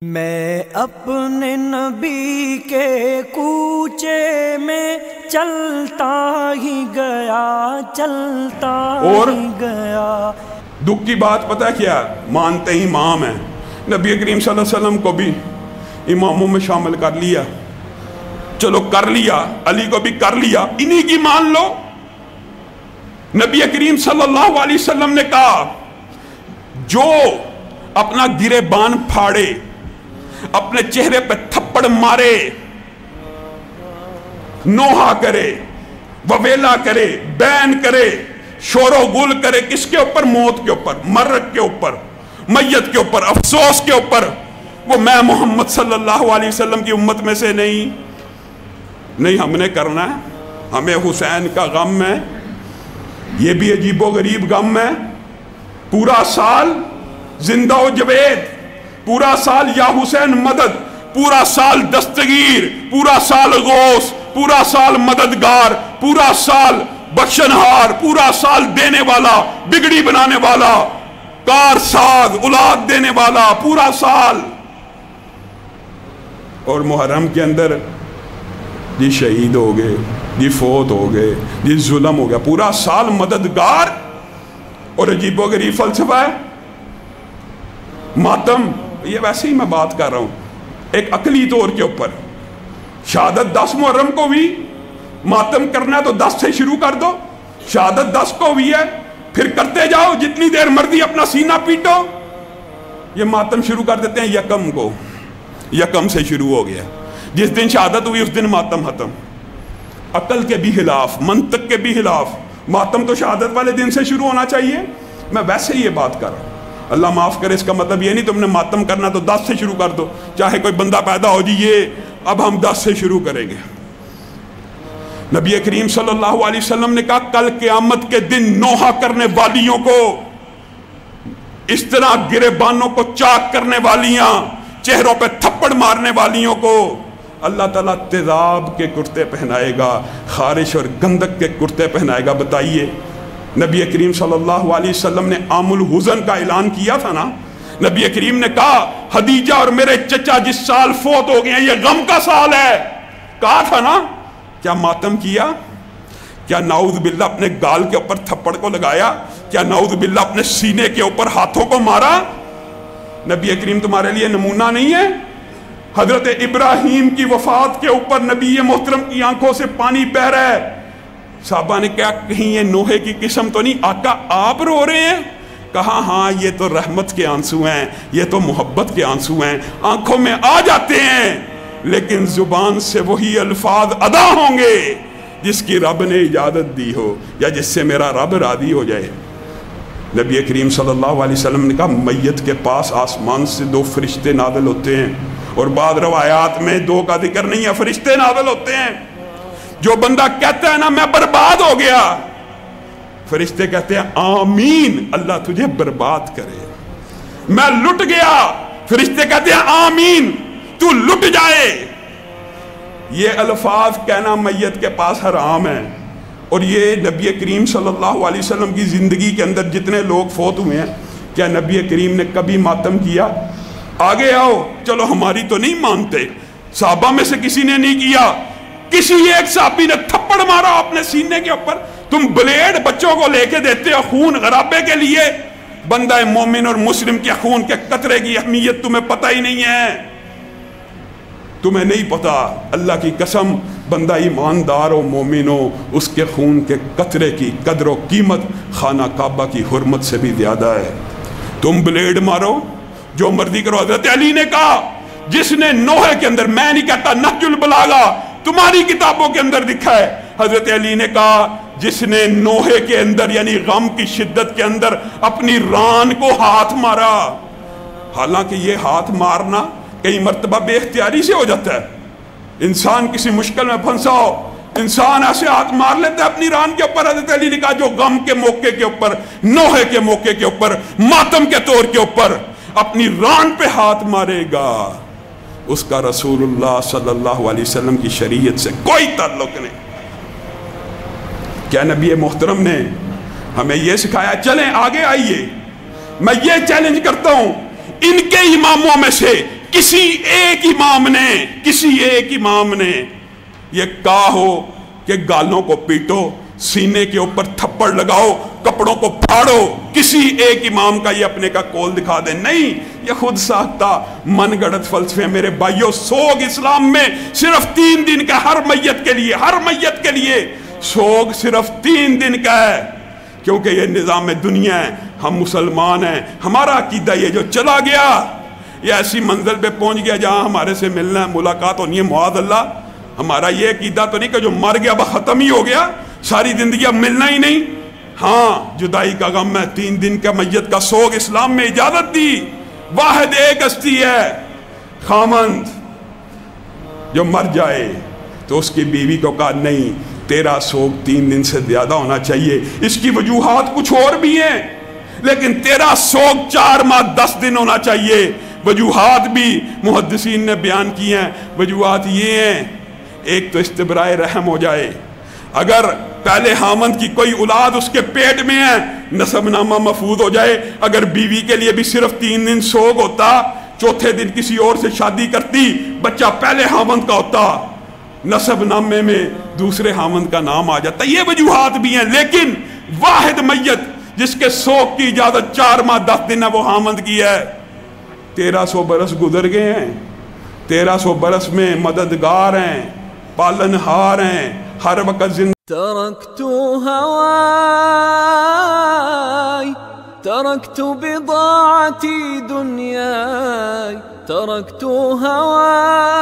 میں اپنے نبی کے کوچے میں چلتا ہی گیا ہی گیا۔ دکھ کی بات پتہ کیا؟ مانتے ہی امام ہیں، نبی کریم صلی اللہ علیہ وسلم کو بھی اماموں میں شامل کر لیا، چلو کر لیا، علی کو بھی کر لیا، انہی کی مان لو۔ نبی کریم صلی اللہ علیہ وسلم نے کہا جو اپنا گریبان پھاڑے، اپنے چہرے پہ تھپڑ مارے، نوحہ کرے، وویلا کرے، بین کرے، شور و گل کرے، کس کے اوپر؟ موت کے اوپر، مرگ کے اوپر، میت کے اوپر، افسوس کے اوپر، وہ میں محمد صلی اللہ علیہ وسلم کی امت میں سے نہیں ہم نے کرنا ہے۔ ہمیں حسین کا غم ہے، یہ بھی عجیب و غریب غم ہے۔ پورا سال زندہ و جوید، پورا سال یا حسین مدد، پورا سال دستگیر، پورا سال غوث، پورا سال مددگار، پورا سال بخشنہار، پورا سال دینے والا، بگڑی بنانے والا، کار ساز، اولاد دینے والا، پورا سال۔ اور محرم کے اندر جی شہید ہو گئے، جی فوت ہو گئے، جی ظلم ہو گیا، پورا سال مددگار۔ اور عجیب و غریب فلسفہ ہے ماتم۔ یہ ویسے ہی میں بات کر رہا ہوں ایک عقلی طور کے اوپر۔ شہادت 10 محرم کو بھی ماتم کرنا ہے تو 10 سے شروع کر دو، شہادت 10 کو بھی ہے، پھر کرتے جاؤ جتنی دیر مرضی، اپنا سینہ پیٹو۔ یہ ماتم شروع کر دیتے ہیں یکم کو، یکم سے شروع ہو گیا، جس دن شہادت ہوئی اس دن ماتم ختم۔ عقل کے بھی خلاف، منطق کے بھی خلاف، ماتم تو شہادت والے دن سے شروع ہونا چاہیے۔ میں ویسے ہی یہ بات کر رہا ہوں، اللہ معاف کرے، اس کا مطلب یہ نہیں تم نے ماتم کرنا تو 10 سے شروع کر دو، چاہے کوئی بندہ پیدا ہو جی یہ اب ہم 10 سے شروع کریں گے۔ نبی کریم صلی اللہ علیہ وسلم نے کہا کل قیامت کے دن نوحہ کرنے والیوں کو، اس طرح گریبانوں کو چاک کرنے والیاں، چہروں پہ تھپڑ مارنے والیوں کو اللہ تعالیٰ تیزاب کے کرتے پہنائے گا، خارش اور گندک کے کرتے پہنائے گا۔ بتائیے نبی کریم صلی اللہ علیہ وسلم نے عام الحزن کا اعلان کیا تھا نا۔ نبی کریم نے کہا خدیجہ اور میرے چچا جس سال فوت ہو گئے ہیں یہ غم کا سال ہے، کہا تھا نا۔ کیا ماتم کیا؟ کیا نعوذ باللہ اپنے گال کے اوپر تھپڑ کو لگایا؟ کیا نعوذ باللہ اپنے سینے کے اوپر ہاتھوں کو مارا؟ نبی کریم تمہارے لیے نمونہ نہیں ہے؟ حضرت ابراہیم کی وفات کے اوپر نبی محترم کی آنکھوں سے پانی بہہ رہا ہے، صحابہ نے کہا کہیں یہ نوحے کی قسم تو نہیں؟ آقا آپ رو رہے ہیں؟ کہا ہاں یہ تو رحمت کے آنسو ہیں، یہ تو محبت کے آنسو ہیں، آنکھوں میں آ جاتے ہیں لیکن زبان سے وہی الفاظ ادا ہوں گے جس کی رب نے اجازت دی ہو یا جس سے میرا رب راضی ہو جائے۔ نبی کریم صلی اللہ علیہ وسلم نے کہا میت کے پاس آسمان سے 2 فرشتے نازل ہوتے ہیں، اور بعض روایات میں 2 کا ذکر نہیں ہے، فرشتے نازل ہوتے ہیں۔ جو بندہ کہتا ہے نا میں برباد ہو گیا، فرشتے کہتے ہیں آمین، اللہ تجھے برباد کرے۔ میں لٹ گیا، فرشتے کہتے ہیں آمین، تو لٹ جائے۔ یہ الفاظ کہنا میت کے پاس حرام ہے۔ اور یہ نبی کریم صلی اللہ علیہ وسلم کی زندگی کے اندر جتنے لوگ فوت ہوئے ہیں، کیا نبی کریم نے کبھی ماتم کیا؟ آگے آؤ، چلو ہماری تو نہیں مانتے، صحابہ میں سے کسی نے نہیں کیا، کسی ایک صحابی نے تھپڑ مارا اپنے سینے کے اوپر۔ تم بلیڈ بچوں کو لے کے دیتے ہو خون غرابے کے لیے، بندہ مومن اور مسلم کے خون کے قطرے کی اہمیت تمہیں پتہ ہی نہیں ہے، تمہیں نہیں پتا۔ اللہ کی قسم بندہ ایماندار و مومن ہو، اس کے خون کے قطرے کی قدر و قیمت خانہ کعبہ کی حرمت سے بھی زیادہ ہے۔ تم بلیڈ مارو، جو مرضی کرو۔ حضرت علی نے کہا جس نے نوحے کے اندر، میں نہیں کہتا نہج البلاغہ تمہاری کتابوں کے اندر لکھا ہے، حضرت علی نے کہا جس نے نوحے کے اندر یعنی غم کی شدت کے اندر اپنی ران کو ہاتھ مارا، حالانکہ یہ ہاتھ مارنا کئی مرتبہ بے اختیاری سے ہو جاتا ہے، انسان کسی مشکل میں پھنسا ہو، انسان ایسے ہاتھ مار لیتا ہے اپنی ران کے اوپر۔ حضرت علی نے کہا جو غم کے موقع کے اوپر، نوحے کے موقع کے اوپر، ماتم کے طور کے اوپر اپنی ران پہ ہاتھ مارے گا، اس کا رسول اللہ صلی اللہ علیہ وسلم کی شریعت سے کوئی تعلق نہیں۔ کیا نبی محترم نے ہمیں یہ سکھایا؟ چلیں آگے آئیے، میں یہ چیلنج کرتا ہوں ان کے اماموں میں سے کسی ایک امام نے یہ کہا ہو کہ گالوں کو پیٹو، سینے کے اوپر تھپڑ لگاؤ، کپڑوں کو پھاڑو، کسی ایک امام کا یہ اپنے کا قول دکھا دے؟ نہیں، یہ خود ساختہ من گڑت فلسفے۔ میرے بھائیو، سوگ اسلام میں صرف 3 دن کا، ہر میت کے لیے سوگ صرف 3 دن کا ہے، کیونکہ یہ نظام دنیا ہے، ہم مسلمان ہیں، ہمارا عقیدہ یہ جو چلا گیا، یہ ایسی منزل پہ پہنچ گیا جہاں ہمارے سے ملنا ہے، ملاقات ہونی ہے، معاذ اللہ۔ ہمارا یہ عقیدہ تو نہیں کہ جو مر گیا وہ ختم ہی ہو گیا، ساری زندگی اب ملنا ہی نہیں۔ ہاں، جدائی کا غم ہے، 3 دن کا میت کا سوگ اسلام میں اجازت دی۔ واحد ایک ہستی ہے، خامند، جو مر جائے تو اس کی بیوی کو کہا نہیں، تیرا سوگ 3 دن سے زیادہ ہونا چاہیے۔ اس کی وجوہات کچھ اور بھی ہیں، لیکن تیرا سوگ 4 ماہ 10 دن ہونا چاہیے۔ وجوہات بھی محدثین نے بیان کی ہیں۔ وجوہات یہ ہیں، ایک تو استبراء رحم ہو جائے، اگر پہلے خامند کی کوئی اولاد اس کے پیٹ میں ہے، نسب نامہ محفوظ ہو جائے۔ اگر بیوی کے لیے بھی صرف 3 دن سوگ ہوتا، چوتھے دن کسی اور سے شادی کرتی، بچہ پہلے خامند کا ہوتا، نسب نامے میں دوسرے خامند کا نام آ جاتا۔ یہ وجوہات بھی ہیں، لیکن واحد میت جس کے سوگ کی اجازت 4 ماہ 10 دن ہے، وہ خامند کی ہے۔ 1300 برس گزر گئے ہیں، 1300 برس میں مددگار ہیں، پالنہار ہیں، ہر وقت زندہ۔ تركت بضاعتي دنياي، تركت هواي